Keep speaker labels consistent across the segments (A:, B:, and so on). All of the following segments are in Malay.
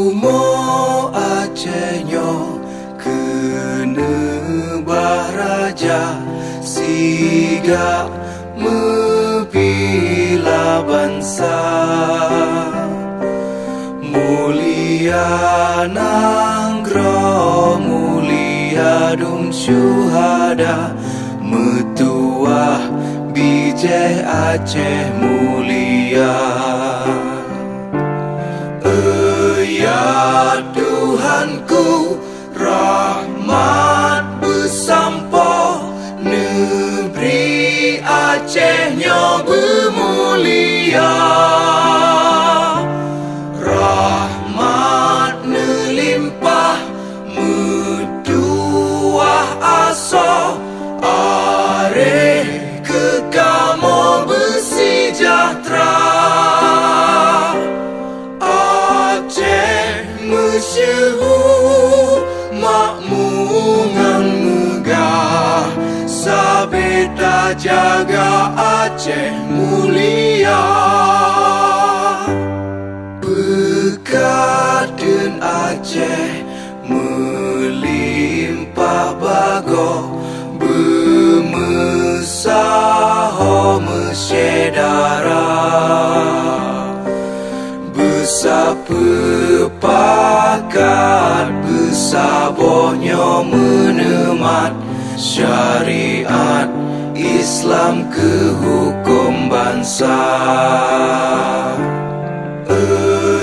A: Kumo Acehnya kena bahraja siga mebila bangsa mulia nanggro mulia dum syuhada metuah bijeh Aceh mulia. Ya Tuhanku, rahmat bersampo negeri Acehnya bermulia. Rahmat nelimpah metuah aso are kekamo bersejahtera. Masyhur makmungan megah sabeta jaga Aceh mulia. Bekaden Aceh melimpah bago bermesaho mesyedara besapepakat besabohnya menemat syariat Islam ke hukum bangsa.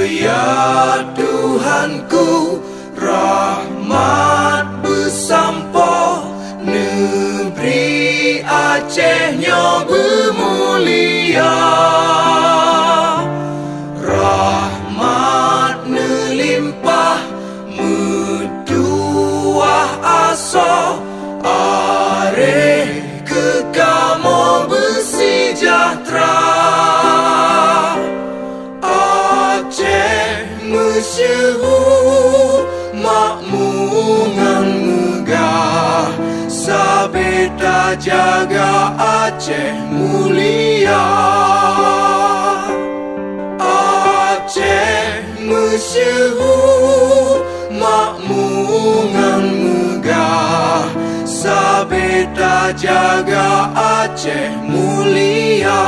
A: Ya Tuhanku, rahmat bersampo negeri Acehnya bermulia. Rahmat nelimpah metuah aso are kekamo bersejahtera. Aceh masyhur makmungan megah sabeta jaga Aceh mulia. Aceh masyhur makmungan megah sabeta jaga Aceh mulia.